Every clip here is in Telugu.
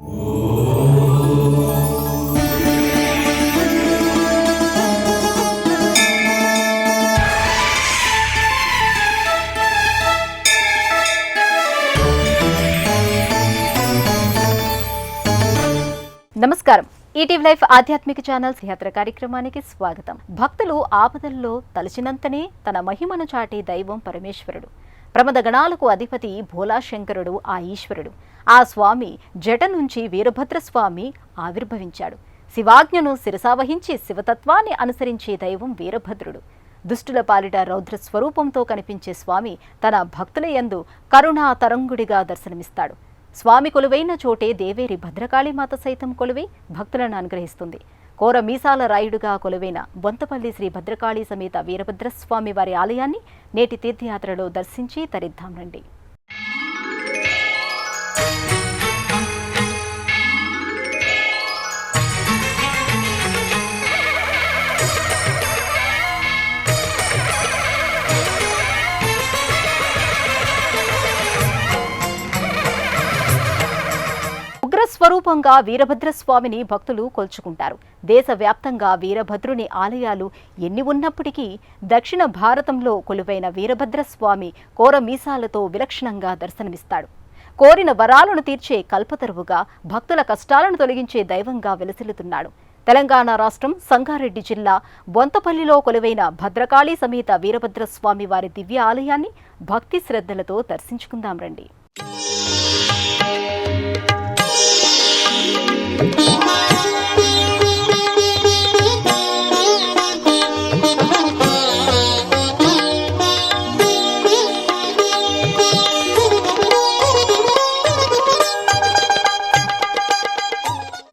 నమస్కారం. ఈటీవీ లైఫ్ ఆధ్యాత్మిక ఛానల్స్ యాత్ర కార్యక్రమానికి స్వాగతం. భక్తులు ఆపదల్లో తలచినంతనే తన మహిమను చాటే దైవం పరమేశ్వరుడు. ప్రమద గణాలకు అధిపతి భోలాశంకరుడు ఆ ఈశ్వరుడు. ఆ స్వామి జట నుంచి వీరభద్రస్వామి ఆవిర్భవించాడు. శివాజ్ఞను శిరసావహించి శివతత్వాన్ని అనుసరించే దైవం వీరభద్రుడు. దుష్టుల పాలిట రౌద్ర స్వరూపంతో కనిపించే స్వామి తన భక్తుల యందు కరుణా తరంగుడిగా దర్శనమిస్తాడు. స్వామి కొలువైన చోటే దేవేరి భద్రకాళీమాత సైతం కొలువై భక్తులను అనుగ్రహిస్తుంది. కోర మీసాల రాయుడుగా కొలువైన బొంతపల్లి శ్రీ భద్రకాళీ సమేత వీరభద్రస్వామి వారి ఆలయాన్ని నేటి తీర్థయాత్రలో దర్శించి తరిద్దాం రండి. స్వరూపంగా వీరభద్రస్వామిని భక్తులు కొల్చుకుంటారు. దేశవ్యాప్తంగా వీరభద్రుని ఆలయాలు ఎన్ని ఉన్నప్పటికీ దక్షిణ భారతంలో కొలువైన వీరభద్రస్వామి కోర మీసాలతో విలక్షణంగా దర్శనమిస్తాడు. కోరిన వరాలను తీర్చే కల్పతరువుగా, భక్తుల కష్టాలను తొలగించే దైవంగా వెలసిల్లుతున్నాడు. తెలంగాణ రాష్ట్రం సంగారెడ్డి జిల్లా బొంతపల్లిలో కొలువైన భద్రకాళీ సమేత వీరభద్రస్వామి వారి దివ్య ఆలయాన్ని భక్తి శ్రద్ధలతో దర్శించుకుందాం రండి.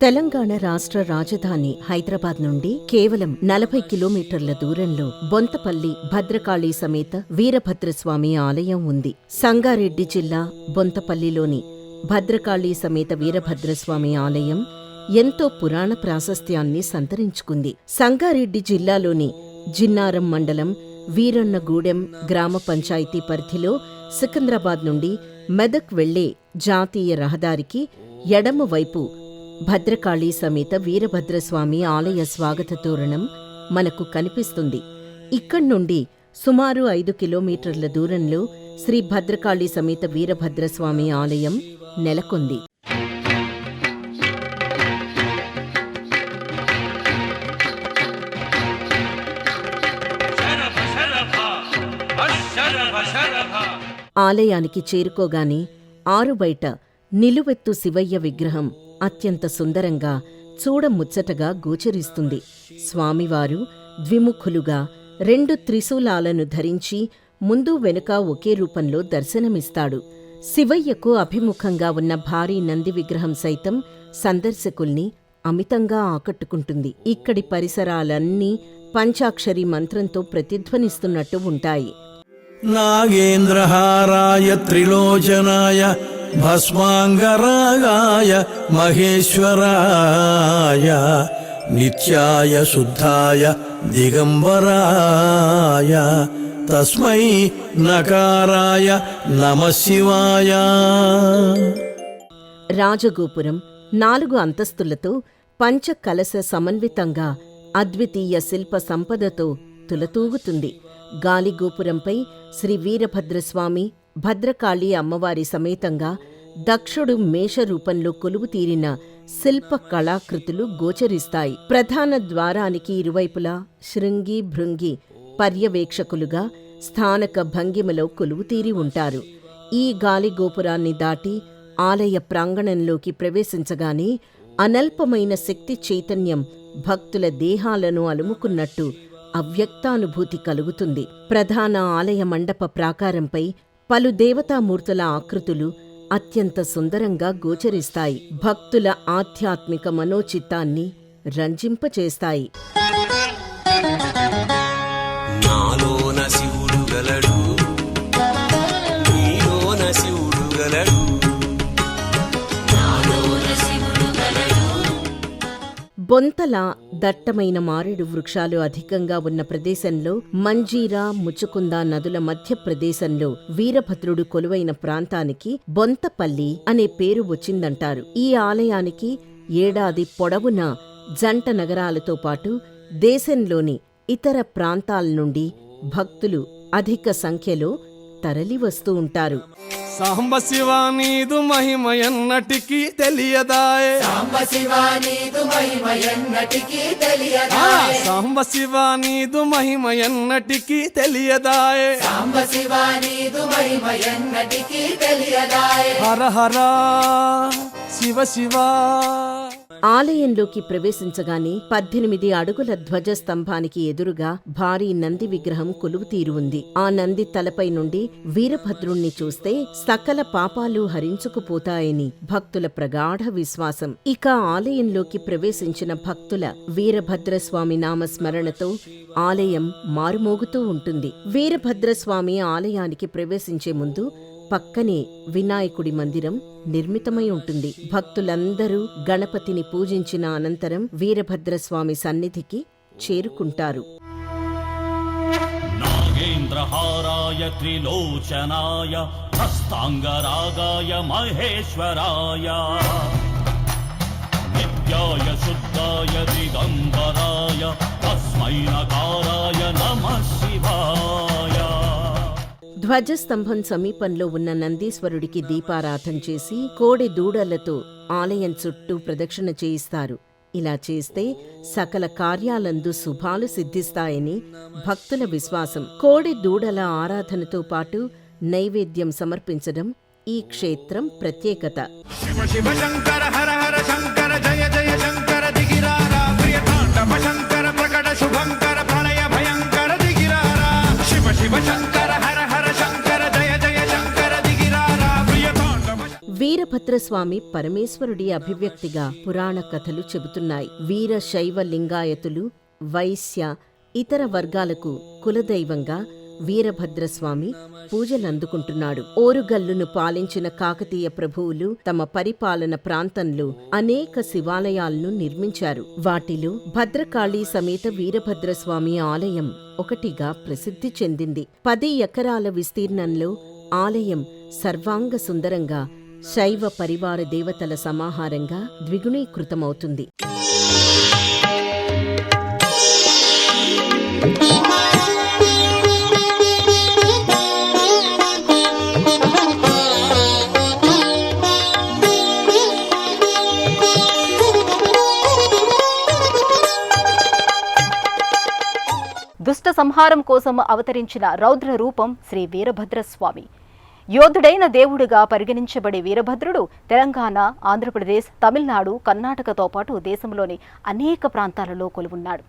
తెలంగాణ రాష్ట్ర రాజధాని హైదరాబాద్ నుండి కేవలం 40 కిలోమీటర్ల దూరంలో బొంతపల్లి భద్రకాళీ సమేత వీరభద్రస్వామి ఆలయం ఉంది. సంగారెడ్డి జిల్లా బొంతపల్లిలోని భద్రకాళీ సమేత వీరభద్రస్వామి ఆలయం ఎంతో పురాణ ప్రాశస్త్యాన్ని సంతరించుకుంది. సంగారెడ్డి జిల్లాలోని జిన్నారం మండలం వీరన్నగూడెం గ్రామ పంచాయతీ పరిధిలో సికింద్రాబాద్ నుండి మెదక్ వెళ్లే జాతీయ రహదారికి ఎడమ వైపు భద్రకాళీ సమేత వీరభద్రస్వామి ఆలయ స్వాగత తోరణం మనకు కనిపిస్తుంది. ఇక్కడ్నుండి సుమారు 5 కిలోమీటర్ల దూరంలో శ్రీ భద్రకాళీ సమేత వీరభద్రస్వామి ఆలయం నెలకొంది. ఆలయానికి చేరుకోగానే ఆరుబయట నిలువెత్తు శివయ్య విగ్రహం అత్యంత సుందరంగా చూడముచ్చటగా గోచరిస్తుంది. స్వామివారు ద్విముఖులుగా 2 త్రిశూలాలను ధరించి ముందు వెనుక ఒకే రూపంలో దర్శనమిస్తాడు. శివయ్యకు అభిముఖంగా ఉన్న భారీ నంది విగ్రహం సైతం సందర్శకుల్ని అమితంగా ఆకట్టుకుంటుంది. ఇక్కడి పరిసరాలన్నీ పంచాక్షరి మంత్రంతో ప్రతిధ్వనిస్తున్నట్టు ఉంటాయి. నాగేంద్రహారాయ త్రిలోచనాయ భస్మాంగరాగాయ మహేశ్వరాయ నిత్యాయ శుద్ధాయ దిగంబరాయ తస్మై నకారాయ నమః శివాయ. రాజగోపురం 4 అంతస్తులతో పంచకలశ సమన్వితంగా అద్వితీయ శిల్ప సంపదతో తులతూగుతుంది. గాలిగోపురంపై శ్రీ వీరభద్రస్వామి భద్రకాళీ అమ్మవారి సమేతంగా దక్షుడు మేషరూపంలో కొలువు తీరిన శిల్ప కళాకృతులు గోచరిస్తాయి. ప్రధాన ద్వారానికి ఇరువైపులా శృంగి భృంగి పర్యవేక్షకులుగా స్థానక భంగిమలో కొలువుతీరి ఉంటారు. ఈ గాలిగోపురాన్ని దాటి ఆలయ ప్రాంగణంలోకి ప్రవేశించగానే అనల్పమైన శక్తి చైతన్యం భక్తుల దేహాలను అలుముకున్నట్టు అవ్యక్తానుభూతి కలుగుతుంది. ప్రధాన ఆలయ మండప ప్రాకారంపై పలు దేవతామూర్తుల ఆకృతులు అత్యంత సుందరంగా గోచరిస్తాయి. భక్తుల ఆధ్యాత్మిక మనోచిత్తాన్ని రంజింపచేస్తాయి. నాలోన శివుడు గలడు, నీలోన శివుడు గలడు. బొంతల దట్టమైన మారేడు వృక్షాలు అధికంగా ఉన్న ప్రదేశంలో మంజీరా ముచుకుంద నదుల మధ్య ప్రదేశంలో వీరభద్రుడు కొలువైన ప్రాంతానికి బొంతపల్లి అనే పేరు వచ్చిందంటారు. ఈ ఆలయానికి ఏడాది పొడవునా జంట నగరాలతో పాటు దేశంలోని ఇతర ప్రాంతాల నుండి భక్తులు అధిక సంఖ్యలో తరలివస్తూ ఉంటారు. సాంబ శివ నీదు మహిమ ఎన్నటికీ తెలియదాయే, సాంబ శివ నీదు మహిమ ఎన్నటికీ తెలియదాయే, సాంబ శివ నీదు మహిమ ఎన్నటికీ తెలియదాయే, సాంబ శివ నీదు మహిమ ఎన్నటికీ తెలియదాయే. హర హర శివ శివ. ఆలయంలోకి ప్రవేశించగానే 18 అడుగుల ధ్వజస్తంభానికి ఎదురుగా భారీ నంది విగ్రహం కొలువుతీరు ఉంది. ఆ నంది తలపై నుండి వీరభద్రుణ్ణి చూస్తే సకల పాపాలు హరించుకుపోతాయని భక్తుల ప్రగాఢ విశ్వాసం. ఇక ఆలయంలోకి ప్రవేశించిన భక్తుల వీరభద్రస్వామి నామస్మరణతో ఆలయం మారుమోగుతూ ఉంటుంది. వీరభద్రస్వామి ఆలయానికి ప్రవేశించే ముందు పక్కనే వినాయకుడి మందిరం నిర్మితమై ఉంటుంది. భక్తులందరూ గణపతిని పూజించిన అనంతరం వీరభద్రస్వామి సన్నిధికి చేరుకుంటారు. నాగేంద్రహారాయ త్రిలోచనాయ హస్తాంగరాగాయ మహేశ్వరాయ నిత్యాయ శుద్ధాయ దిగంబరాయ తస్మై నకారాయ నమః శివాయ. ధ్వజస్తంభం సమీపంలో ఉన్న నందీశ్వరుడికి దీపారాధన చేసి కోడె దూడలతో ఆలయం చుట్టూ ప్రదక్షిణ చేయిస్తారు. ఇలా చేస్తే సకల కార్యాలందు శుభాలు సిద్ధిస్తాయని భక్తుల విశ్వాసం. కోడె దూడల ఆరాధనతో పాటు నైవేద్యం సమర్పించడం ఈ క్షేత్రం ప్రత్యేకత. శివ శివ శంకర హర హర శంకర జయ జయ శంకర దిగిరారా ప్రియ తాండవ శంకర ప్రకట శుభంకర ప్రళయ భయంకర దిగిరారా. శివ శివ శంకర హర హర శంకర జయ జయ శంకర దిగిరారా ప్రియ తాండవ. వీరభద్రస్వామి పరమేశ్వరుడి అభివ్యక్తిగా పురాణ కథలు చెబుతున్నాయి. వీర శైవ లింగాయతులు, వైశ్య, ఇతర వర్గాలకు కులదైవంగా వీరభద్రస్వామి పూజలందుకుంటున్నాడు. ఓరుగల్లును పాలించిన కాకతీయ ప్రభువులు తమ పరిపాలన ప్రాంతంలో అనేక శివాలయాలను నిర్మించారు. వాటిలో భద్రకాళి సమేత వీరభద్రస్వామి ఆలయం ఒకటిగా ప్రసిద్ధి చెందింది. 10 ఎకరాల విస్తీర్ణంలో ఆలయం సర్వాంగ సుందరంగా శైవ పరివార దేవతల సమాహారంగా ద్విగుణీకృతమవుతుంది. దుష్ట సంహారం కోసం అవతరించిన రౌద్ర రూపం శ్రీ వీరభద్రస్వామి. యోధుడైన దేవుడిగా పరిగణించబడే వీరభద్రుడు తెలంగాణ, ఆంధ్రప్రదేశ్, తమిళనాడు, కర్ణాటకతో పాటు దేశంలోని అనేక ప్రాంతాలలో కొలువున్నాడు.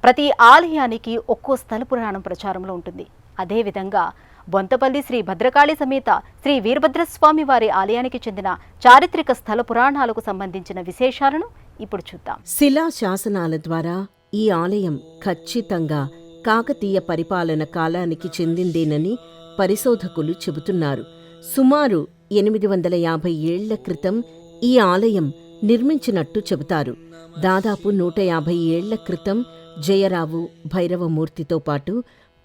ప్రతి ఆలయానికి ఒక్కో స్థల పురాణం ప్రచారంలో ఉంటుంది. అదేవిధంగా బొంతపల్లి శ్రీ భద్రకాళి సమేత శ్రీ వీరభద్రస్వామి వారి ఆలయానికి చెందిన చారిత్రక స్థల పురాణాలకు సంబంధించిన విశేషాలను ఇప్పుడు చూద్దాం. శిలా శాసనాల ద్వారా ఈ ఆలయం ఖచ్చితంగా కాకతీయ పరిపాలన కాలానికి చెందిందేనని పరిశోధకులు చెబుతున్నారు. సుమారు 850 ఏళ్ల క్రితం ఈ ఆలయం నిర్మించినట్టు చెబుతారు. దాదాపు 150 ఏళ్ల క్రితం జయరావు భైరవమూర్తితో పాటు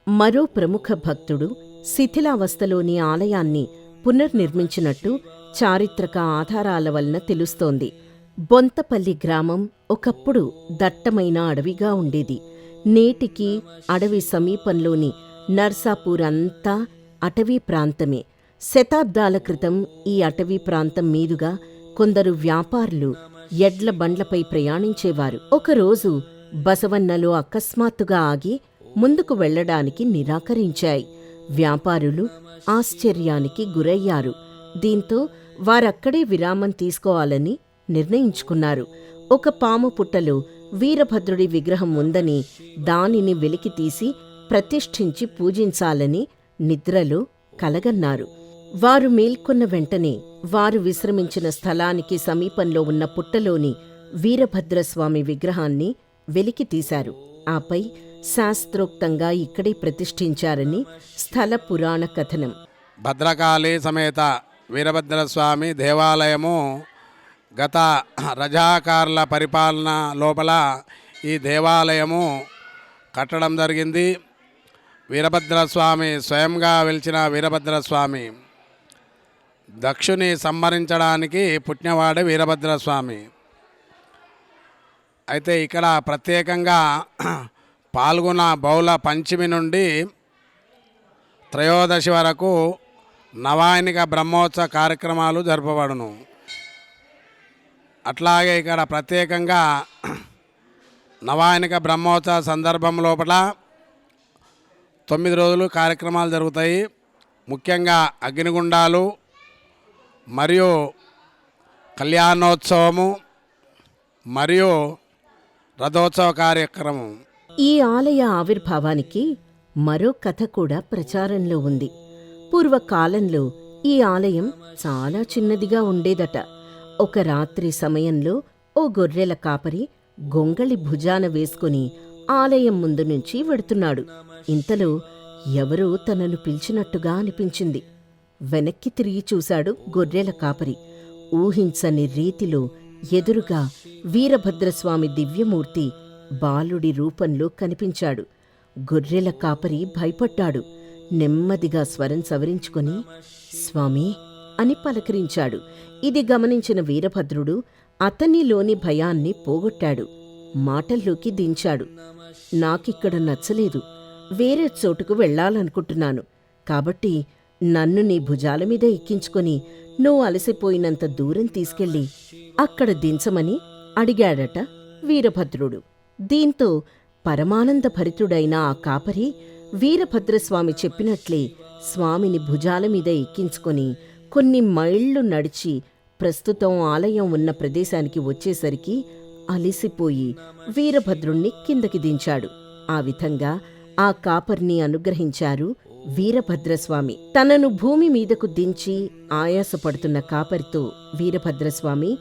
మరో ప్రముఖ భక్తుడు శిథిలావస్థలోని ఆలయాన్ని పునర్నిర్మించినట్టు చారిత్రక ఆధారాల వలన తెలుస్తోంది. బొంతపల్లి గ్రామం ఒకప్పుడు దట్టమైన అడవిగా ఉండేది. నేటికి అడవి సమీపంలోని నర్సాపూర్ అంతా అటవీ ప్రాంతమే. శతాబ్దాల క్రితం ఈ అటవీ ప్రాంతం మీదుగా కొందరు వ్యాపారులు ఎడ్ల బండ్లపై ప్రయాణించేవారు. ఒకరోజు బసవన్నలో అకస్మాత్తుగా ఆగి ముందుకు వెళ్లడానికి నిరాకరించాయి. వ్యాపారులు ఆశ్చర్యానికి గురయ్యారు. దీంతో వారక్కడే విరామం తీసుకోవాలని నిర్ణయించుకున్నారు. ఒక పాము పుట్టలో వీరభద్రుడి విగ్రహం ఉందని దానిని వెలికితీసి ప్రతిష్ఠించి పూజించాలని నిద్రలో కలగన్నారు. వారు మేల్కొన్న వెంటనే వారు విశ్రమించిన స్థలానికి సమీపంలో ఉన్న పుట్టలోని వీరభద్రస్వామి విగ్రహాన్ని వెలికితీశారు. ఆపై శాస్త్రోక్తంగా ఇక్కడే ప్రతిష్ఠించారని స్థల పురాణ కథనం. భద్రకాళి సమేత వీరభద్రస్వామి దేవాలయము గత రజాకారుల పరిపాలన లోపల ఈ దేవాలయము కట్టడం జరిగింది. వీరభద్రస్వామి స్వయంగా వెలిచిన వీరభద్రస్వామి దక్షుని సంహరించడానికి పుట్టినవాడే వీరభద్రస్వామి. అయితే ఇక్కడ ప్రత్యేకంగా పాల్గొన బహుళ పంచమి నుండి త్రయోదశి వరకు నవాయనిక బ్రహ్మోత్సవ కార్యక్రమాలు జరపబడును. అట్లాగే ఇక్కడ ప్రత్యేకంగా నవాయనిక బ్రహ్మోత్సవ సందర్భం లోపల 9 రోజులు కార్యక్రమాలు జరుగుతాయి. ముఖ్యంగా అగ్నిగుండాలు మరియు కళ్యాణోత్సవము మరియు రథోత్సవ కార్యక్రమం. ఈ ఆలయ ఆవిర్భావానికి మరో కథ కూడా ప్రచారంలో ఉంది. పూర్వకాలంలో ఈ ఆలయం చాలా చిన్నదిగా ఉండేదట. ఒక రాత్రి సమయంలో ఓ గొర్రెల కాపరి గొంగళి భుజాన వేసుకుని ఆలయం ముందు నుంచి వెడుతున్నాడు. ఇంతలో ఎవరో తనను పిలిచినట్టుగా అనిపించింది. వెనక్కి తిరిగి చూశాడు గొర్రెల కాపరి. ఊహించని రీతిలో ఎదురుగా వీరభద్రస్వామి దివ్యమూర్తి బాలుడి రూపంలో కనిపించాడు. గొర్రెల కాపరి భయపడ్డాడు. నెమ్మదిగా స్వరం సవరించుకొని స్వామి అని పలకరించాడు. ఇది గమనించిన వీరభద్రుడు అతనిలోని భయాన్ని పోగొట్టాడు. మాటల్లోకి దించాడు. నాకిక్కడ నచ్చలేదు, వేరే చోటుకు వెళ్లాలనుకుంటున్నాను. కాబట్టి నన్ను నీ భుజాల మీద ఎక్కించుకొని నువ్వు అలసిపోయినంత దూరం తీసుకెళ్ళి అక్కడ దించమని అడిగాడట వీరభద్రుడు. దీంతో పరమానందభరితుడైన ఆ కాపరి వీరభద్రస్వామి చెప్పినట్లే స్వామిని భుజాల మీద ఎక్కించుకొని కొన్ని మైళ్ళు నడిచి ప్రస్తుతం ఆలయం ఉన్న ప్రదేశానికి వచ్చేసరికి అలిసిపోయి వీరభద్రుణ్ణి కిందకి దించాడు. ఆ విధంగా ఆ కాపర్ని అనుగ్రహించారు వీరభద్రస్వామి. తనను భూమి మీదకు దించి ఆయాసపడుతున్న కాపరితో వీరభద్రస్వామి,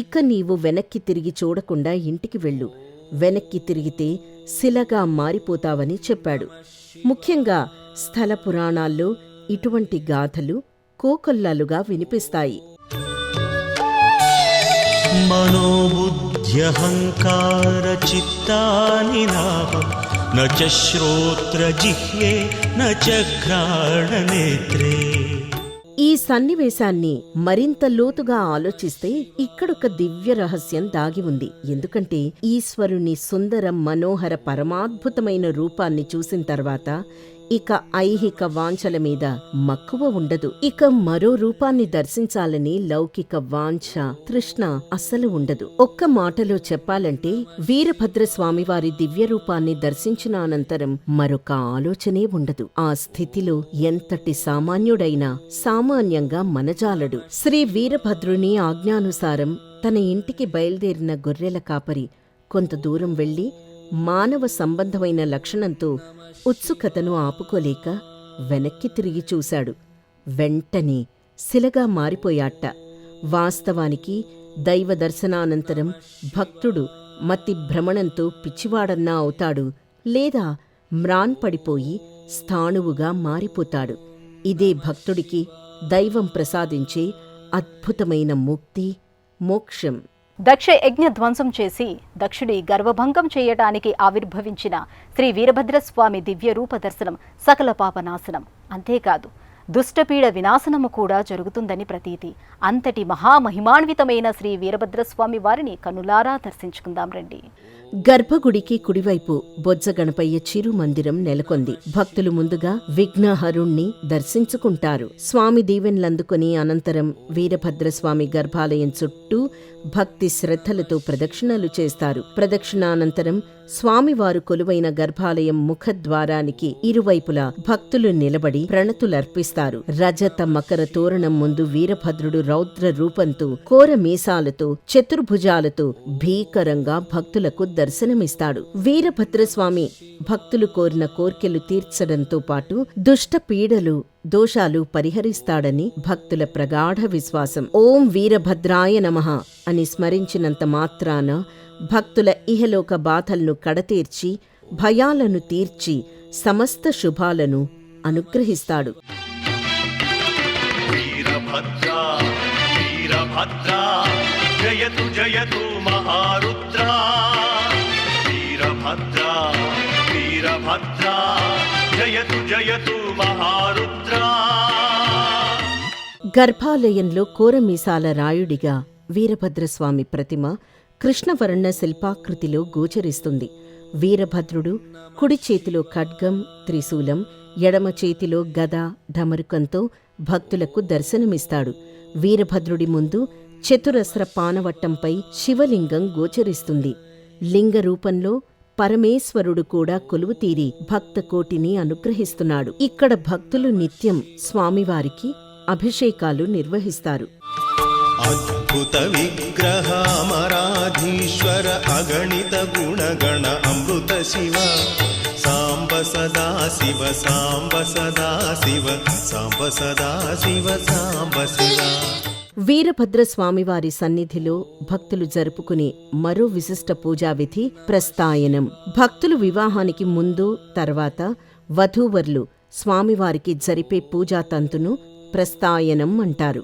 ఇక నీవు వెనక్కి తిరిగి చూడకుండా ఇంటికి వెళ్ళు, వెనక్కి తిరిగితే శిలగా మారిపోతావని చెప్పాడు. ముఖ్యంగా స్థల పురాణాల్లో ఇటువంటి గాథలు కోకొల్లలుగా వినిపిస్తాయి. మనోబుద్ధ్యహంకార చిత్తాని నాభం న చ శ్రోత్ర జిహ్వే న చ ఘ్రాణ నేత్రే. ఈ సన్నివేశాన్ని మరింత లోతుగా ఆలోచిస్తే ఇక్కడొక దివ్య రహస్యం దాగి ఉంది. ఎందుకంటే ఈశ్వరుని సుందర మనోహర పరమాద్భుతమైన రూపాన్ని చూసిన తర్వాత ఇక ఐహిక వాంఛల మీద మక్కువ ఉండదు. ఇక మరో రూపాన్ని దర్శించాలని లౌకిక వాంఛ తృష్ణ అస్సలు ఉండదు. ఒక్క మాటలో చెప్పాలంటే వీరభద్రస్వామి వారి దివ్య రూపాన్ని దర్శించిన అనంతరం మరొక ఆలోచనే ఉండదు. ఆ స్థితిలో ఎంతటి సామాన్యుడైనా సామాన్యంగా మనజాలడు. శ్రీ వీరభద్రుని ఆజ్ఞానుసారం తన ఇంటికి బయలుదేరిన గొర్రెల కాపరి కొంత దూరం వెళ్లి మానవ సంబంధమైన లక్షణంతో ఉత్సుకతను ఆపుకోలేక వెనక్కి తిరిగి చూశాడు. వెంటనే శిలగా మారిపోయాట. వాస్తవానికి దైవ దర్శనానంతరం భక్తుడు మతి భ్రమణంతో పిచ్చివాడన్నా అవుతాడు, లేదా మ్రాన్పడిపోయి స్థాణువుగా మారిపోతాడు. ఇదే భక్తుడికి దైవం ప్రసాదించే అద్భుతమైన ముక్తి, మోక్షం. దక్ష యజ్ఞ ధ్వంసం చేసి దక్షుడి గర్వభంగం చేయటానికి ఆవిర్భవించిన శ్రీ వీరభద్రస్వామి దివ్య రూప దర్శనం సకల పాపనాశనం. అంతేకాదు దుష్టపీడ వినాశనము కూడా జరుగుతుందని ప్రతీతి. అంతటి మహామహిమాన్వితమైన శ్రీ వీరభద్రస్వామి వారిని కనులారా దర్శించుకుందాం రండి. గర్భగుడికి కుడివైపు బొజ్జ గణపయ్య చిరు మందిరం నెలకొంది. భక్తులు ముందుగా విఘ్నహరుణ్ణి దర్శించుకుంటారు. స్వామి దీవెనలందుకొని అనంతరం వీరభద్రస్వామి గర్భాలయం చుట్టూ భక్తి శ్రద్ధలతో ప్రదక్షిణలు చేస్తారు. ప్రదక్షిణానంతరం స్వామివారు కొలువైన గర్భాలయం ముఖద్వారానికి ఇరువైపులా భక్తులు నిలబడి ప్రణతులర్పిస్తారు. రజత మకర తోరణం ముందు వీరభద్రుడు రౌద్ర రూపంతో కోర మీసాలతో చతుర్భుజాలతో భీకరంగా భక్తులకు దర్శనమిస్తాడు. వీరభద్రస్వామి భక్తులు కోరిన కోర్కెలు తీర్చడంతో పాటు దుష్ట పీడలు దోషాలు పరిహరిస్తాడని భక్తుల ప్రగాఢ విశ్వాసం. ఓం వీరభద్రాయ నమః అని స్మరించినంత మాత్రాన భక్తుల ఇహలోక బాధలను కడతీర్చి భయాలను తీర్చి సమస్త శుభాలను అనుగ్రహిస్తాడు. వీరభద్రా వీరభద్రా జయతు జయతు మహారుద్రా. జయతు జయతు మహారుద్రా. గర్భాలయంలో కోరమీసాల రాయుడిగా వీరభద్రస్వామి ప్రతిమ కృష్ణవర్ణ శిల్పాకృతిలో గోచరిస్తుంది. వీరభద్రుడు కుడి చేతిలో ఖడ్గం త్రిశూలం, ఎడమ చేతిలో గద ఢమరుకంతో భక్తులకు దర్శనమిస్తాడు. వీరభద్రుడి ముందు చతురస్ర పానవట్టంపై శివలింగం గోచరిస్తుంది. లింగ రూపంలో పరమేశ్వరుడు కూడా కొలువుతీరి భక్తకోటిని అనుగ్రహిస్తున్నాడు. ఇక్కడ భక్తులు నిత్యం స్వామివారికి అభిషేకాలు నిర్వహిస్తారు. అద్భుత విగ్రహామరాధీశ్వర అగణిత గుణగణ అమృత శివ సాంబ సదా శివ సాంబ సదా శివ సాంబ సదా శివ సాంబ శివ. వీరభద్రస్వామివారి సన్నిధిలో భక్తులు జరుపుకునే మరో విశిష్ట పూజావిధి ప్రస్థాయనం. భక్తులు వివాహానికి ముందు తర్వాత వధూవరులు స్వామివారికి జరిపే పూజా తంతును ప్రస్థాయనం అంటారు.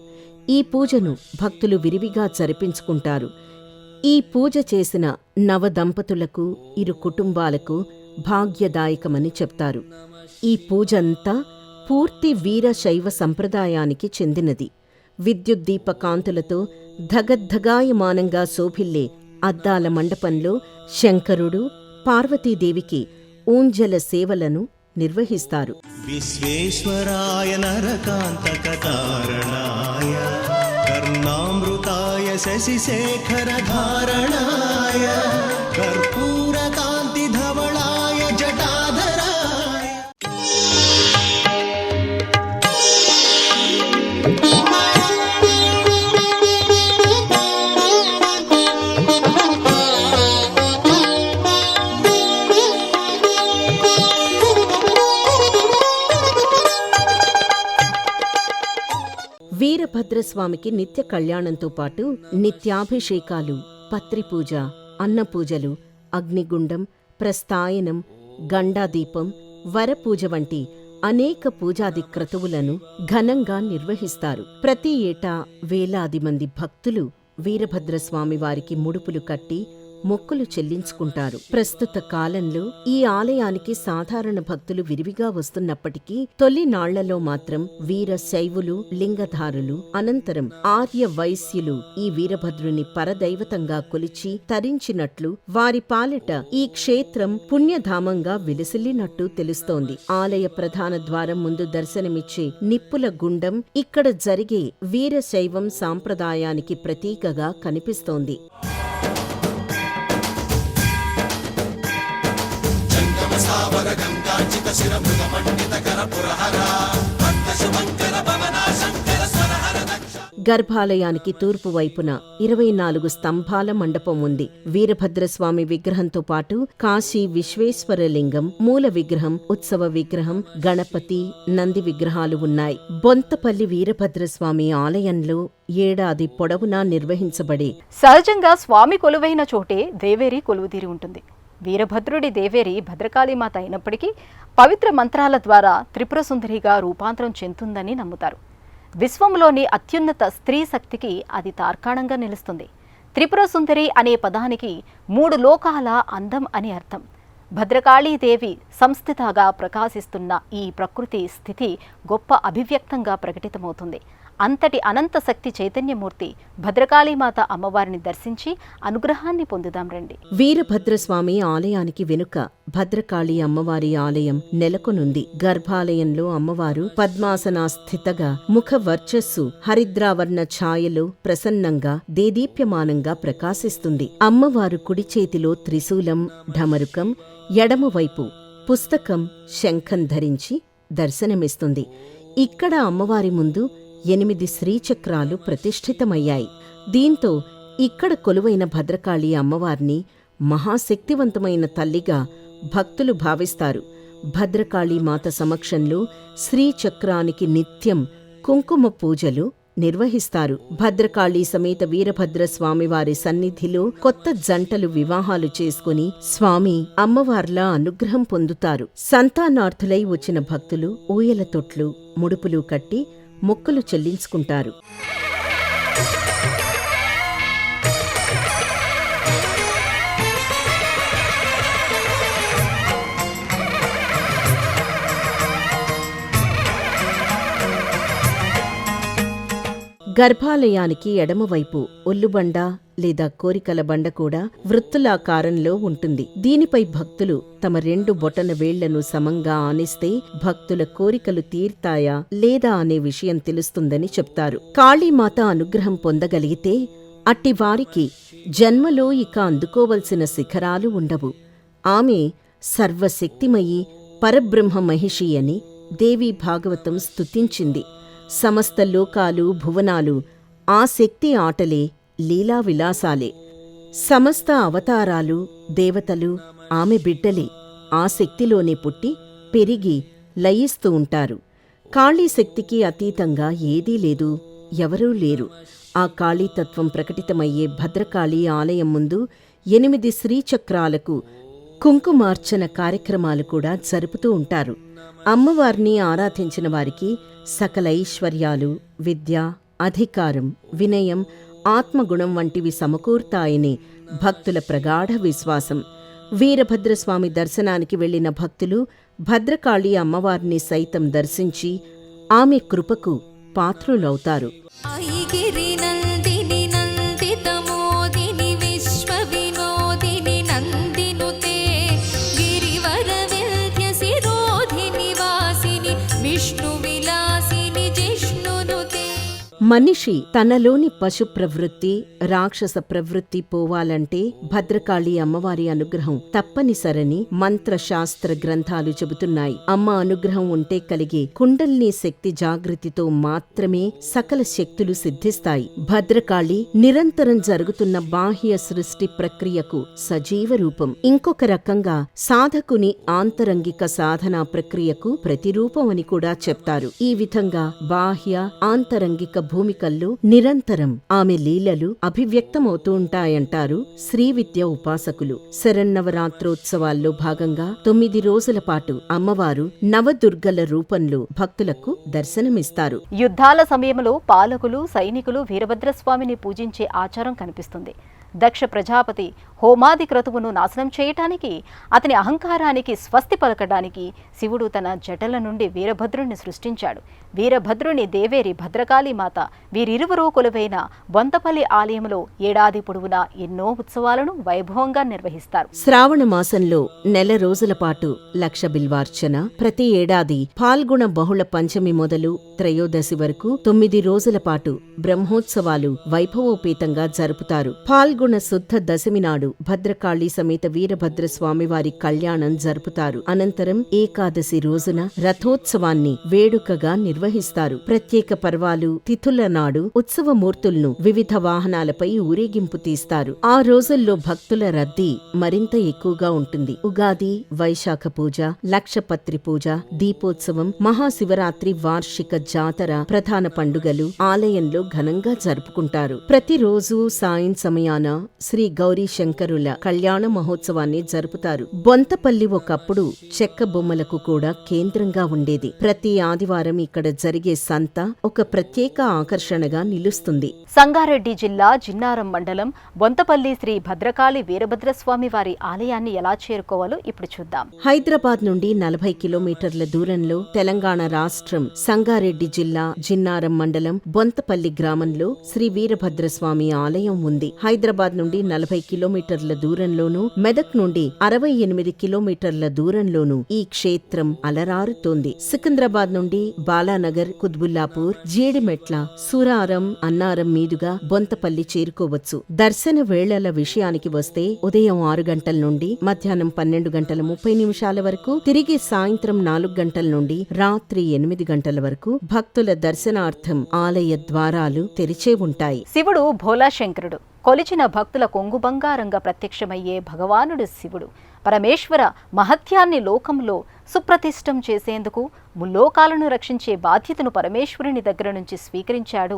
ఈ పూజను భక్తులు విరివిగా జరిపించుకుంటారు. ఈ పూజ చేసిన నవదంపతులకు ఇరు కుటుంబాలకు భాగ్యదాయకమని చెప్తారు. ఈ పూజంతా పూర్తి వీరశైవ సంప్రదాయానికి చెందినది. విద్యుద్దీప కాంతులతో ధగద్ధగాయమానంగా శోభిల్లే అద్దాల మండపంలో శంకరుడు పార్వతీదేవికి ఊంజల సేవలను నిర్వహిస్తారు. విశ్వేశ్వరాయ నరకాంతకతారణాయ కర్ణామృతాయ శశిశేఖర ధారణాయ కర్పూరకాంతి ధవళాయ జటాధరాయ. వీరభద్రస్వామికి నిత్య కళ్యాణంతో పాటు నిత్యాభిషేకాలు, పత్రిపూజ, అన్నపూజలు, అగ్నిగుండం, ప్రస్థాయనం, గండాదీపం, వరపూజ వంటి అనేక పూజాది క్రతువులను ఘనంగా నిర్వహిస్తారు. ప్రతి ఏటా వేలాది మంది భక్తులు వీరభద్రస్వామివారికి ముడుపులు కట్టి మొక్కులు చెల్లించుకుంటారు. ప్రస్తుత కాలంలో ఈ ఆలయానికి సాధారణ భక్తులు విరివిగా వస్తున్నప్పటికీ తొలి నాళ్లలో మాత్రం వీర శైవులు, లింగధారులు, అనంతరం ఆర్య వైశ్యులు ఈ వీరభద్రుని పరదైవతంగా కొలిచి తరించినట్లు, వారి పాలిట ఈ క్షేత్రం పుణ్యధామంగా విలసిల్లినట్టు తెలుస్తోంది. ఆలయ ప్రధాన ద్వారం ముందు దర్శనమిచ్చే నిప్పుల గుండం ఇక్కడ జరిగే వీరశైవం సాంప్రదాయానికి ప్రతీకగా కనిపిస్తోంది. గర్భాలయానికి తూర్పు వైపున 24 స్తంభాల మండపం ఉంది. వీరభద్రస్వామి విగ్రహంతో పాటు కాశీ విశ్వేశ్వరలింగం, మూల విగ్రహం, ఉత్సవ విగ్రహం, గణపతి, నంది విగ్రహాలు ఉన్నాయి. బొంతపల్లి వీరభద్రస్వామి ఆలయంలో ఏడాది పొడవునా నిర్వహించబడే సహజంగా స్వామి కొలువైన చోటే దేవేరి కొలువుతీరి ఉంటుంది. వీరభద్రుడి దేవేరి భద్రకాళీమాత అయినప్పటికీ పవిత్ర మంత్రాల ద్వారా త్రిపుర సుందరిగా రూపాంతరం చెందుతుందని నమ్ముతారు. విశ్వంలోని అత్యున్నత స్త్రీ శక్తికి అది తార్కాణంగా నిలుస్తుంది. త్రిపుర సుందరి అనే పదానికి 3 లోకాల అందం అని అర్థం. భద్రకాళీదేవి సంస్థితగా ప్రకాశిస్తున్న ఈ ప్రకృతి స్థితి గొప్ప అభివ్యక్తంగా ప్రకటితమవుతుంది. అంతటి అనంత శక్తి చైతన్యమూర్తి భద్రకాళీమాత అమ్మవారిని దర్శించి అనుగ్రహాన్ని పొందుదాం రండి. వీరభద్రస్వామి ఆలయానికి వెనుక భద్రకాళి అమ్మవారి ఆలయం నెలకొనుంది. గర్భాలయంలో అమ్మవారు పద్మాసనాస్థితగా ముఖ వర్చస్సు హరిద్రావర్ణ ఛాయలో ప్రసన్నంగా దేదీప్యమానంగా ప్రకాశిస్తుంది. అమ్మవారు కుడి చేతిలో త్రిశూలం, ఢమరుకం, ఎడమవైపు పుస్తకం, శంఖం ధరించి దర్శనమిస్తుంది. ఇక్కడ అమ్మవారి ముందు 8 శ్రీచక్రాలు ప్రతిష్ఠితమయ్యాయి. దీంతో ఇక్కడ కొలువైన భద్రకాళి అమ్మవారిని మహాశక్తివంతమైన తల్లిగా భక్తులు భావిస్తారు. భద్రకాళీ మాత సమక్షంలో శ్రీచక్రానికి నిత్యం కుంకుమ పూజలు నిర్వహిస్తారు. భద్రకాళీ సమేత వీరభద్ర స్వామివారి సన్నిధిలో కొత్త జంటలు వివాహాలు చేసుకుని స్వామి అమ్మవార్లా అనుగ్రహం పొందుతారు. సంతానార్థులై వచ్చిన భక్తులు ఊయల తొట్లు, ముడుపులు కట్టి మొక్కులు చెల్లించుకుంటారు. గర్భాలయానికి ఎడమవైపు ఒల్లుబండ లేదా కోరికల బండ కూడా వృత్తులాకారంలో ఉంటుంది. దీనిపై భక్తులు తమ 2 బొటన వేళ్లను సమంగా ఆనిస్తే భక్తుల కోరికలు తీర్తాయా లేదా అనే విషయం తెలుస్తుందని చెప్తారు. కాళీమాత అనుగ్రహం పొందగలిగితే అట్టివారికి జన్మలో ఇక అందుకోవలసిన శిఖరాలు ఉండవు. ఆమె సర్వశక్తిమయి పరబ్రహ్మ మహిషి అని దేవీ భాగవతం స్తుతించింది. సమస్త లోకాలు భువనాలు ఆ శక్తి ఆటలే, లీలా విలాసాలే. సమస్త అవతారాలు దేవతలు ఆమె బిడ్డలే. ఆ శక్తిలోనే పుట్టి పెరిగి లయిస్తూ ఉంటారు. కాళీశక్తికి అతీతంగా ఏదీ లేదు, ఎవరూ లేరు. ఆ కాళీతత్వం ప్రకటితమయ్యే భద్రకాళీ ఆలయం ముందు 8 శ్రీచక్రాలకు కుంకుమార్చన కార్యక్రమాలు కూడా జరుపుతూ ఉంటారు. అమ్మవారిని ఆరాధించిన వారికి సకల ఐశ్వర్యాలు, విద్య, అధికారం, వినయం, ఆత్మగుణం వంటివి సమకూర్తాయని భక్తుల ప్రగాఢ విశ్వాసం. వీరభద్రస్వామి దర్శనానికి వెళ్లిన భక్తులు భద్రకాళి అమ్మవారిని సైతం దర్శించి ఆమె కృపకు పాత్రులవుతారు. మనిషి తనలోని పశు ప్రవృత్తి, రాక్షస ప్రవృత్తి పోవాలంటే భద్రకాళి అమ్మవారి అనుగ్రహం తప్పనిసరని మంత్రశాస్త్ర గ్రంథాలు చెబుతున్నాయి. అమ్మ అనుగ్రహం ఉంటే కలిగే కుండల్ని శక్తి జాగృతితో మాత్రమే సకల శక్తులు సిద్ధిస్తాయి. భద్రకాళి నిరంతరం జరుగుతున్న బాహ్య సృష్టి ప్రక్రియకు సజీవ రూపం. ఇంకొక రకంగా సాధకుని ఆంతరంగిక సాధనా ప్రక్రియకు ప్రతిరూపం అని కూడా చెప్తారు. ఈ విధంగా బాహ్య ఆంతరంగిక భూమికల్లో నిరంతరం ఆమె లీలలు అభివ్యక్తమవుతూ ఉంటాయంటారు శ్రీ విద్య ఉపాసకులు. శరన్నవరాత్రోత్సవాల్లో భాగంగా 9 రోజుల పాటు అమ్మవారు నవదుర్గల రూపంలో భక్తులకు దర్శనమిస్తారు. యుద్ధాల సమయంలో పాలకులు, సైనికులు వీరభద్రస్వామిని పూజించే ఆచారం కనిపిస్తుంది. దక్ష ప్రజాపతి హోమాది క్రతువును నాశనం చేయటానికి, అతని అహంకారానికి స్వస్తి పలకడానికి శివుడు తన జటల నుండి వీరభద్రుణ్ణి సృష్టించాడు. వీరభద్రుని దేవేరి భద్రకాళి మాత వీరిరువురూ కొలువైన బొంతపల్లి ఆలయంలో ఏడాది పొడవునా ఎన్నో ఉత్సవాలను వైభవంగా నిర్వహిస్తారు. శ్రావణ మాసంలో 1 రోజుల పాటు లక్ష బిల్వార్చన, ప్రతి ఏడాది పాల్గొన బహుళ పంచమి మొదలు త్రయోదశి వరకు 9 రోజుల పాటు బ్రహ్మోత్సవాలు వైభవోపేతంగా జరుపుతారు. పాల్గొన శుద్ధ దశమి నాడు భద్రకాళి సమేత వీరభద్రస్వామివారి కళ్యాణం జరుపుతారు. అనంతరం ఏకాదశి రోజున రథోత్సవాన్ని వేడుకగా నిర్వహిస్తారు. ప్రత్యేక పర్వాలు, తిథుల నాడు ఉత్సవమూర్తులను వివిధ వాహనాలపై ఊరేగింపు తీస్తారు. ఆ రోజుల్లో భక్తుల రద్దీ మరింత ఎక్కువగా ఉంటుంది. ఉగాది, వైశాఖ పూజ, లక్షపత్రి పూజ, దీపోత్సవం, మహాశివరాత్రి, వార్షిక జాతర, ప్రధాన పండుగలు ఆలయంలో ఘనంగా జరుపుకుంటారు. ప్రతిరోజు సాయం సమయాన శ్రీ గౌరీ శంకరుల కళ్యాణ మహోత్సవాన్ని జరుపుతారు. బొంతపల్లి ఒకప్పుడు చెక్క బొమ్మలకు కూడా కేంద్రంగా ఉండేది. ప్రతి ఆదివారం ఇక్కడ జరిగే సంత ఒక ప్రత్యేక ఆకర్షణగా నిలుస్తుంది. సంగారెడ్డి జిల్లా జిన్నారం మండలం బొంతపల్లి శ్రీ భద్రకాళి వీరభద్రస్వామి వారి ఆలయాన్ని ఎలా చేరుకోవాలో ఇప్పుడు చూద్దాం. హైదరాబాద్ నుండి 40 కిలోమీటర్ల దూరంలో తెలంగాణ రాష్ట్రం సంగారెడ్డి జిల్లా జిన్నారం మండలం బొంతపల్లి గ్రామంలో శ్రీ వీరభద్రస్వామి ఆలయం ఉంది. హైదరాబాద్ నుండి 40 కిలోమీటర్ల దూరంలోనూ, మెదక్ నుండి 68 కిలోమీటర్ల దూరంలోనూ ఈ క్షేత్రం అలరారుతోంది. సికింద్రాబాద్ నుండి బాలానగర్, కుత్బుల్లాపూర్, జీడిమెట్ల, సూరారం, అన్నారం మీదుగా బొంతపల్లి చేరుకోవచ్చు. దర్శన వేళల విషయానికి వస్తే ఉదయం 6 గంటల నుండి మధ్యాహ్నం 12:30 వరకు, తిరిగి సాయంత్రం 4 గంటల నుండి రాత్రి 8 గంటల వరకు భక్తుల దర్శనార్థం ఆలయ ద్వారాలు తెరిచే ఉంటాయి. శివుడు భోలాశంకరుడు, కొలిచిన భక్తుల కొంగు బంగారంగా ప్రత్యక్షమయ్యే భగవానుడు శివుడు. పరమేశ్వర మహత్యాన్ని లోకంలో సుప్రతిష్టం చేసేందుకు ముల్లోకాలను రక్షించే బాధ్యతను పరమేశ్వరుని దగ్గర నుంచి స్వీకరించాడు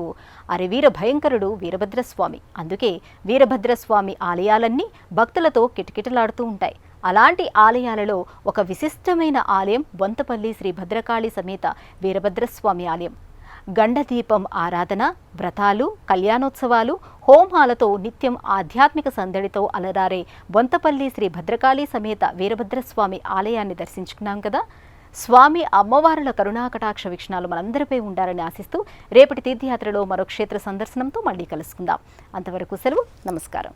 అరివీర భయంకరుడు వీరభద్రస్వామి. అందుకే వీరభద్రస్వామి ఆలయాలన్నీ భక్తులతో కిటకిటలాడుతూ ఉంటాయి. అలాంటి ఆలయాలలో ఒక విశిష్టమైన ఆలయం బొంతపల్లి శ్రీ భద్రకాళి సమేత వీరభద్రస్వామి ఆలయం. గండదీపం ఆరాధన, వ్రతాలు, కళ్యాణోత్సవాలు, హోమాలతో నిత్యం ఆధ్యాత్మిక సందడితో అలరారే బొంతపల్లి శ్రీ భద్రకాళి సమేత వీరభద్రస్వామి ఆలయాన్ని దర్శించుకున్నాం కదా. స్వామి అమ్మవారుల కరుణాకటాక్ష వీక్షణాలు మనందరిపై ఉండాలని ఆశిస్తూ రేపటి తీర్థయాత్రలో మరో క్షేత్ర సందర్శనంతో మళ్ళీ కలుసుకుందాం. అంతవరకు సెలవు. నమస్కారం.